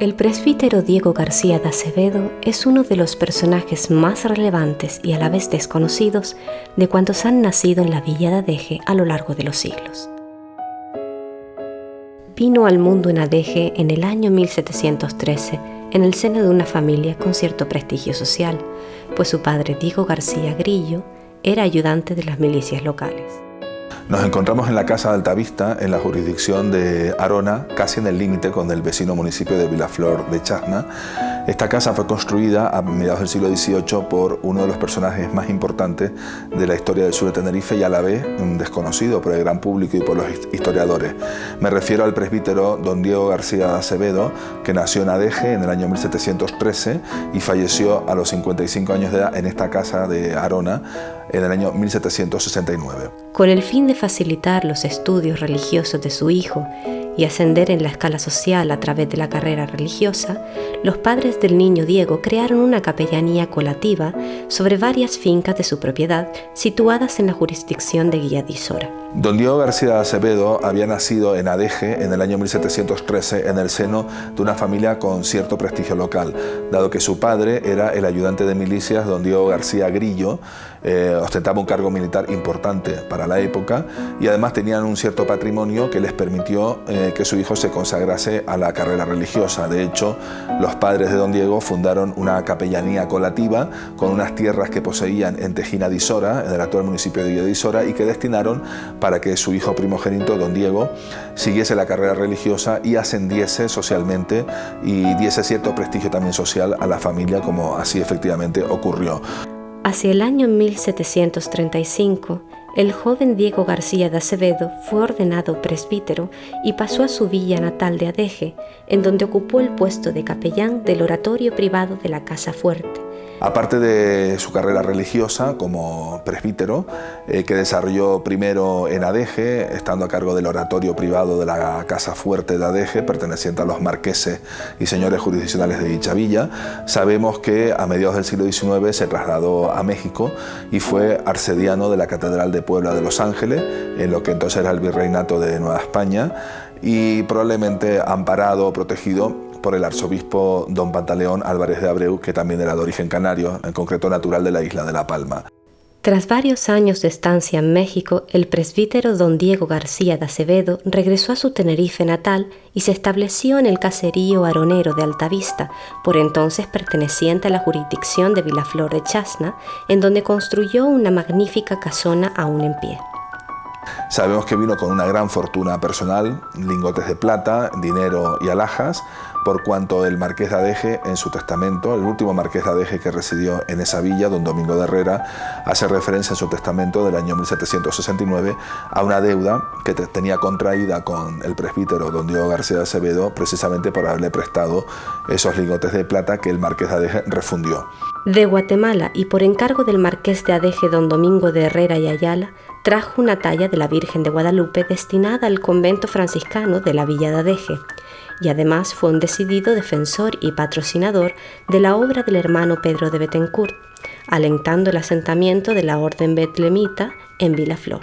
El presbítero Diego García de Acevedo es uno de los personajes más relevantes y a la vez desconocidos de cuantos han nacido en la villa de Adeje a lo largo de los siglos. Vino al mundo en Adeje en el año 1713, en el seno de una familia con cierto prestigio social, pues su padre Diego García Grillo era ayudante de las milicias locales. Nos encontramos en la casa de Altavista, en la jurisdicción de Arona, casi en el límite con el vecino municipio de Vilaflor de Chasna. Esta casa fue construida a mediados del siglo XVIII por uno de los personajes más importantes de la historia del sur de Tenerife y a la vez desconocido por el gran público y por los historiadores. Me refiero al presbítero don Diego García de Acevedo, que nació en Adeje en el año 1713 y falleció a los 55 años de edad en esta casa de Arona en el año 1769. Con el fin de facilitar los estudios religiosos de su hijo y ascender en la escala social a través de la carrera religiosa, los padres del niño Diego crearon una capellanía colativa sobre varias fincas de su propiedad situadas en la jurisdicción de Guía de Isora. Don Diego García de Acevedo había nacido en Adeje en el año 1713 en el seno de una familia con cierto prestigio local, dado que su padre era el ayudante de milicias don Diego García Grillo, ostentaba un cargo militar importante para la época y además tenían un cierto patrimonio que les permitió que su hijo se consagrase a la carrera religiosa. De hecho, los padres de don Diego fundaron una capellanía colativa con unas tierras que poseían en Tejina de Isora, en el actual municipio de Guía de Isora, y que destinaron para que su hijo primogénito, don Diego, siguiese la carrera religiosa y ascendiese socialmente y diese cierto prestigio también social a la familia, como así efectivamente ocurrió. Hacia el año 1735, el joven Diego García de Acevedo fue ordenado presbítero y pasó a su villa natal de Adeje, en donde ocupó el puesto de capellán del oratorio privado de la Casa Fuerte. Aparte de su carrera religiosa como presbítero, que desarrolló primero en Adeje, estando a cargo del oratorio privado de la Casa Fuerte de Adeje, perteneciente a los marqueses y señores jurisdiccionales de dicha villa, sabemos que a mediados del siglo XIX se trasladó a México y fue arcediano de la Catedral de Puebla de Los Ángeles, en lo que entonces era el Virreinato de Nueva España, y probablemente amparado o protegido por el arzobispo don Pantaleón Álvarez de Abreu, que también era de origen canario, en concreto natural de la isla de La Palma. Tras varios años de estancia en México, el presbítero don Diego García de Acevedo regresó a su Tenerife natal y se estableció en el caserío aronero de Altavista, por entonces perteneciente a la jurisdicción de Vilaflor de Chasna, en donde construyó una magnífica casona aún en pie. Sabemos que vino con una gran fortuna personal, lingotes de plata, dinero y alhajas, por cuanto el marqués de Adeje, en su testamento, el último marqués de Adeje que residió en esa villa, don Domingo de Herrera, hace referencia en su testamento del año 1769 a una deuda que tenía contraída con el presbítero don Diego García de Acevedo, precisamente por haberle prestado esos lingotes de plata que el marqués de Adeje refundió. De Guatemala, y por encargo del marqués de Adeje don Domingo de Herrera y Ayala, trajo una talla de la Virgen de Guadalupe destinada al convento franciscano de la villa de Adeje, y además fue un decidido defensor y patrocinador de la obra del hermano Pedro de Betancourt, alentando el asentamiento de la orden betlemita en Vilaflor.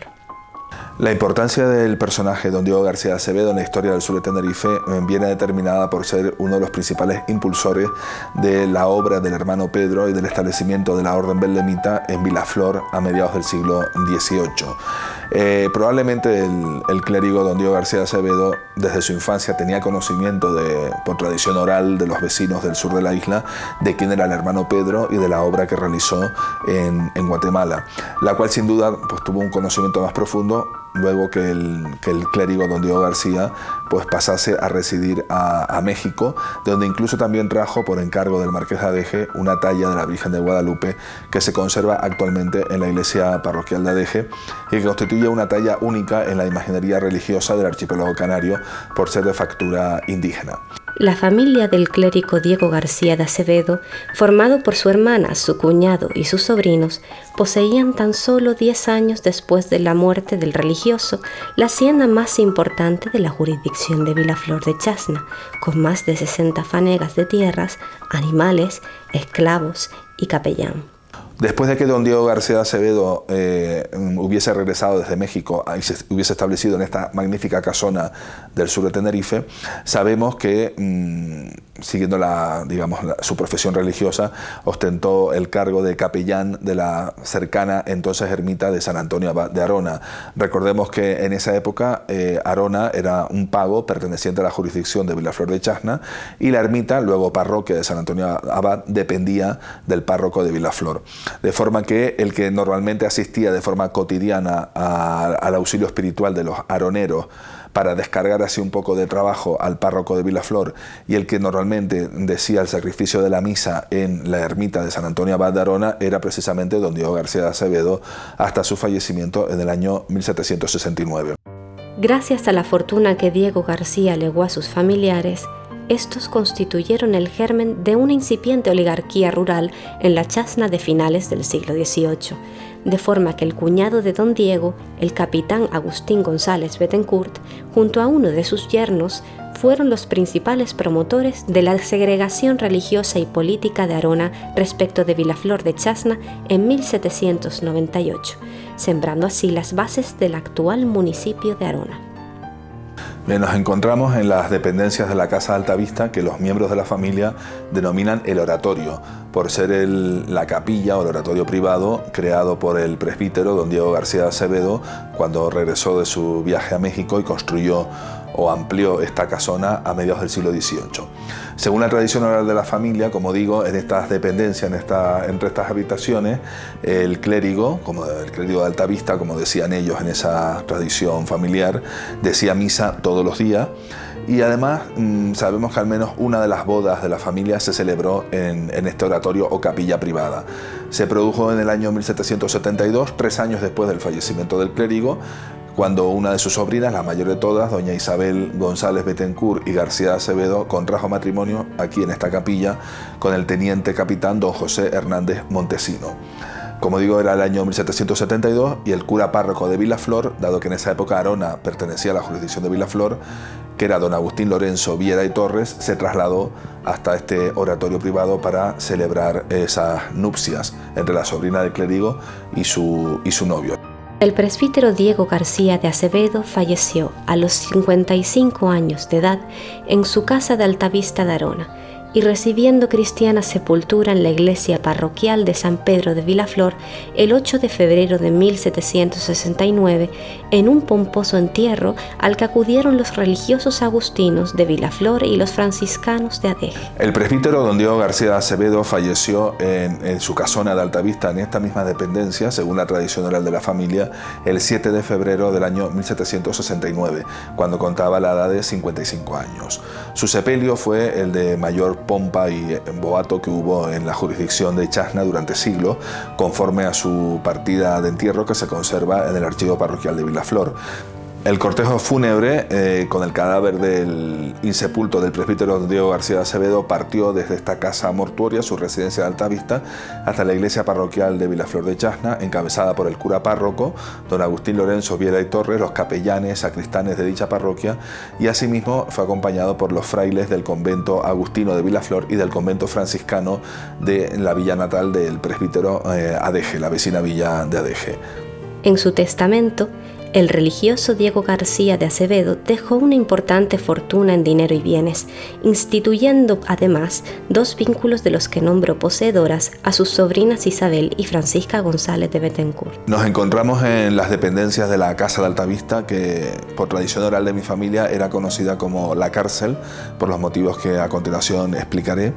La importancia del personaje don Diego García de Acevedo en la historia del sur de Tenerife viene determinada por ser uno de los principales impulsores de la obra del hermano Pedro y del establecimiento de la orden betlemita en Vilaflor a mediados del siglo XVIII. Probablemente el clérigo don Diego García de Acevedo desde su infancia tenía conocimiento por tradición oral de los vecinos del sur de la isla de quién era el hermano Pedro y de la obra que realizó en Guatemala, la cual sin duda pues, tuvo un conocimiento más profundo luego que el clérigo don Diego García pues, pasase a residir a México, donde incluso también trajo por encargo del marqués de Adeje una talla de la Virgen de Guadalupe que se conserva actualmente en la iglesia parroquial de Adeje y que constituye una talla única en la imaginería religiosa del archipiélago canario por ser de factura indígena. La familia del clérigo Diego García de Acevedo, formado por su hermana, su cuñado y sus sobrinos, poseían tan solo 10 años después de la muerte del religioso la hacienda más importante de la jurisdicción de Vilaflor de Chasna, con más de 60 fanegas de tierras, animales, esclavos y capellán. Después de que don Diego García de Acevedo hubiese regresado desde México y se hubiese establecido en esta magnífica casona del sur de Tenerife, sabemos que, siguiendo su profesión religiosa, ostentó el cargo de capellán de la cercana entonces ermita de San Antonio Abad de Arona. Recordemos que en esa época Arona era un pago perteneciente a la jurisdicción de Vilaflor de Chasna y la ermita, luego parroquia de San Antonio Abad, dependía del párroco de Vilaflor. De forma que el que normalmente asistía de forma cotidiana al auxilio espiritual de los aroneros para descargar así un poco de trabajo al párroco de Vilaflor, y el que normalmente decía el sacrificio de la misa en la ermita de San Antonio Abad de Arona era precisamente don Diego García de Acevedo, hasta su fallecimiento en el año 1769. Gracias a la fortuna que Diego García legó a sus familiares, estos constituyeron el germen de una incipiente oligarquía rural en la Chasna de finales del siglo XVIII, de forma que el cuñado de don Diego, el capitán Agustín González Bettencourt, junto a uno de sus yernos, fueron los principales promotores de la segregación religiosa y política de Arona respecto de Vilaflor de Chasna en 1798, sembrando así las bases del actual municipio de Arona. Nos encontramos en las dependencias de la Casa de Altavista, que los miembros de la familia denominan el oratorio, por ser la capilla o el oratorio privado creado por el presbítero don Diego García de Acevedo cuando regresó de su viaje a México y construyó o amplió esta casona a mediados del siglo XVIII. Según la tradición oral de la familia, como digo, en estas dependencias, entre estas habitaciones, el clérigo, como el clérigo de Altavista, como decían ellos en esa tradición familiar, decía misa todos los días. Y además sabemos que al menos una de las bodas de la familia se celebró en este oratorio o capilla privada. Se produjo en el año 1772, 3 años después del fallecimiento del clérigo, cuando una de sus sobrinas, la mayor de todas, doña Isabel González Bettencourt y García de Acevedo, contrajo matrimonio aquí en esta capilla con el teniente capitán don José Hernández Montesino. Como digo, era el año 1772 y el cura párroco de Vilaflor, dado que en esa época Arona pertenecía a la jurisdicción de Vilaflor, que era don Agustín Lorenzo Viera y Torres, se trasladó hasta este oratorio privado para celebrar esas nupcias entre la sobrina del clérigo y su novio. El presbítero Diego García de Acevedo falleció a los 55 años de edad en su casa de Altavista de Arona, y recibiendo cristiana sepultura en la iglesia parroquial de San Pedro de Vilaflor el 8 de febrero de 1769, en un pomposo entierro al que acudieron los religiosos agustinos de Vilaflor y los franciscanos de Adeje. El presbítero don Diego García de Acevedo falleció en su casona de Altavista, en esta misma dependencia, según la tradición oral de la familia, el 7 de febrero del año 1769, cuando contaba la edad de 55 años. Su sepelio fue el de mayor pompa y boato que hubo en la jurisdicción de Chasna durante siglos, conforme a su partida de entierro que se conserva en el archivo parroquial de Vilaflor. El cortejo fúnebre con el cadáver del insepulto del presbítero Diego García de Acevedo partió desde esta casa mortuoria, su residencia de Altavista, hasta la iglesia parroquial de Vilaflor de Chasna, encabezada por el cura párroco, don Agustín Lorenzo Viera y Torres, los capellanes, sacristanes de dicha parroquia, y asimismo fue acompañado por los frailes del convento agustino de Vilaflor y del convento franciscano de la villa natal del presbítero Adeje, la vecina villa de Adeje. En su testamento, el religioso Diego García de Acevedo dejó una importante fortuna en dinero y bienes, instituyendo además 2 vínculos de los que nombró poseedoras a sus sobrinas Isabel y Francisca González de Bettencourt. Nos encontramos en las dependencias de la Casa de Altavista, que por tradición oral de mi familia era conocida como la cárcel, por los motivos que a continuación explicaré,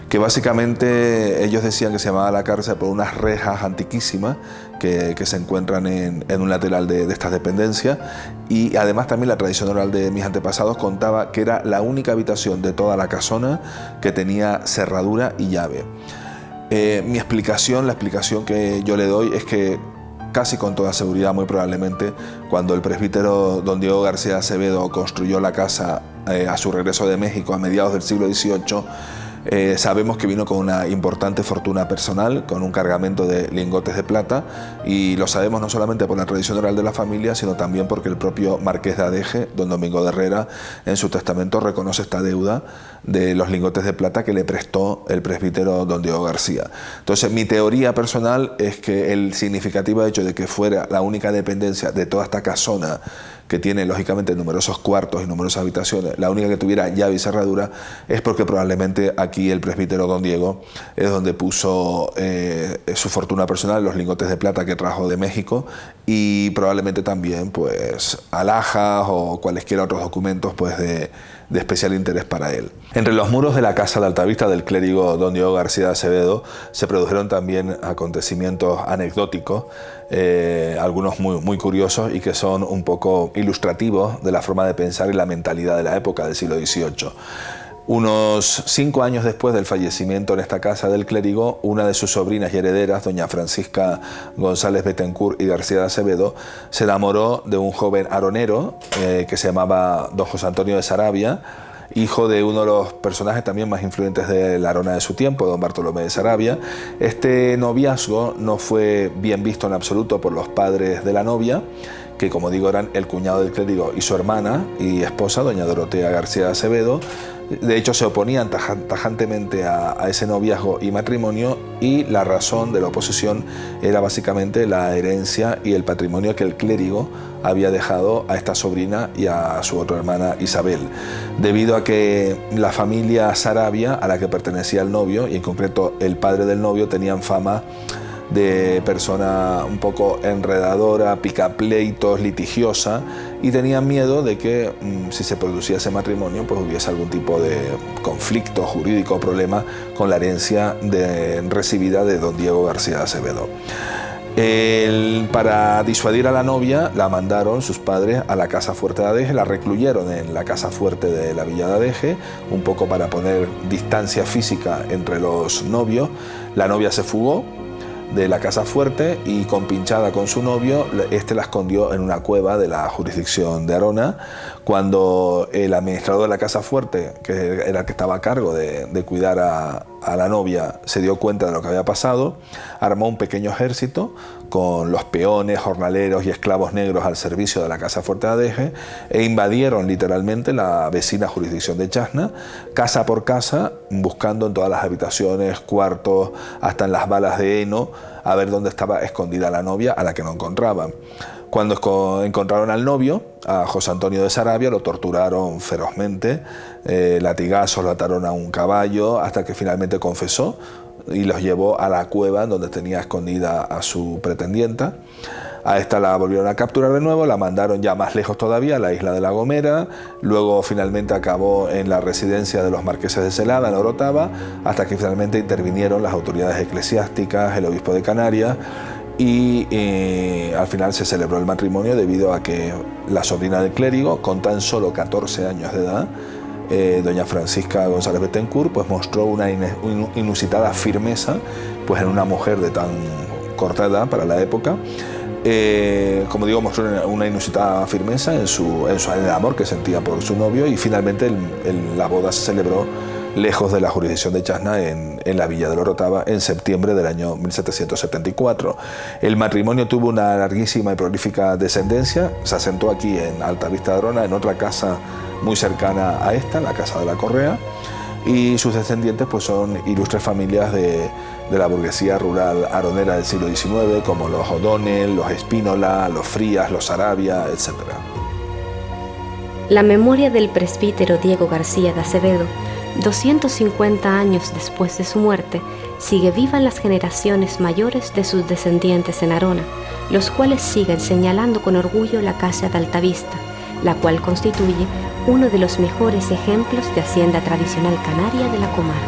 que básicamente ellos decían que se llamaba la cárcel por unas rejas antiquísimas que se encuentran en un lateral de estas dependencias, y además también la tradición oral de mis antepasados contaba que era la única habitación de toda la casona que tenía cerradura y llave. La explicación que yo le doy es que casi con toda seguridad, muy probablemente, cuando el presbítero don Diego García Acevedo construyó la casa a su regreso de México a mediados del siglo XVIII, Sabemos que vino con una importante fortuna personal, con un cargamento de lingotes de plata, y lo sabemos no solamente por la tradición oral de la familia, sino también porque el propio marqués de Adeje, don Domingo de Herrera, en su testamento reconoce esta deuda de los lingotes de plata que le prestó el presbítero don Diego García. Entonces, mi teoría personal es que el significativo hecho de que fuera la única dependencia de toda esta casona, que tiene lógicamente numerosos cuartos y numerosas habitaciones, la única que tuviera llave y cerradura, es porque probablemente aquí el presbítero don Diego es donde puso su fortuna personal, los lingotes de plata que trajo de México, y probablemente también pues alhajas o cualesquiera otros documentos pues de especial interés para él. Entre los muros de la casa de Altavista del clérigo don Diego García de Acevedo se produjeron también acontecimientos anecdóticos, algunos muy curiosos y que son un poco ilustrativos de la forma de pensar y la mentalidad de la época del siglo XVIII. Unos 5 años después del fallecimiento en esta casa del clérigo, una de sus sobrinas y herederas, doña Francisca González Betancourt y García de Acevedo, se enamoró de un joven aronero que se llamaba don José Antonio de Sarabia, hijo de uno de los personajes también más influyentes de la Arona de su tiempo, don Bartolomé de Sarabia. Este noviazgo no fue bien visto en absoluto por los padres de la novia, que como digo eran el cuñado del clérigo y su hermana y esposa, doña Dorotea García de Acevedo. De hecho, se oponían tajantemente a ese noviazgo y matrimonio, y la razón de la oposición era básicamente la herencia y el patrimonio que el clérigo había dejado a esta sobrina y a su otra hermana Isabel, debido a que la familia Sarabia, a la que pertenecía el novio, y en concreto el padre del novio, tenían fama de persona un poco enredadora, picapleitos, litigiosa, y tenían miedo de que si se producía ese matrimonio pues hubiese algún tipo de conflicto jurídico o problema con la herencia recibida de don Diego García de Acevedo. Para disuadir a la novia la mandaron sus padres a la casa fuerte de Adeje, la recluyeron en la casa fuerte de la villa de Adeje, un poco para poner distancia física entre los novios. La novia se fugó de la casa fuerte y, compinchada con su novio, este la escondió en una cueva de la jurisdicción de Arona. Cuando el administrador de la casa fuerte, que era el que estaba a cargo de cuidar a la novia, se dio cuenta de lo que había pasado, armó un pequeño ejército con los peones, jornaleros y esclavos negros al servicio de la casa fuerte de Adeje, e invadieron literalmente la vecina jurisdicción de Chasna, casa por casa, buscando en todas las habitaciones, cuartos, hasta en las balas de heno, a ver dónde estaba escondida la novia, a la que no encontraban. Cuando encontraron al novio, a José Antonio de Sarabia, lo torturaron ferozmente, latigazos, lo ataron a un caballo, hasta que finalmente confesó y los llevó a la cueva donde tenía escondida a su pretendienta. A esta la volvieron a capturar de nuevo, la mandaron ya más lejos todavía, a la isla de La Gomera. Luego finalmente acabó en la residencia de los marqueses de Celada, en Orotava, hasta que finalmente intervinieron las autoridades eclesiásticas, el obispo de Canarias, y al final se celebró el matrimonio, debido a que la sobrina del clérigo, con tan solo 14 años de edad, doña Francisca González Betancourt, pues mostró una inusitada firmeza pues en una mujer de tan corta edad para la época. Como digo, mostró una inusitada firmeza en el amor que sentía por su novio, y finalmente la boda se celebró lejos de la jurisdicción de Chasna, en la villa de Orotava, en septiembre del año 1774. El matrimonio tuvo una larguísima y prolífica descendencia. Se asentó aquí en Altavista de Arona, en otra casa muy cercana a esta, la Casa de la Correa, y sus descendientes pues son ilustres familias de la burguesía rural aronera del siglo XIX, como los O'Donnell, los Espínola, los Frías, los Sarabia, etc. La memoria del presbítero Diego García de Acevedo, 250 años después de su muerte, sigue viva en las generaciones mayores de sus descendientes en Arona, los cuales siguen señalando con orgullo la casa de Altavista, la cual constituye uno de los mejores ejemplos de hacienda tradicional canaria de la comarca.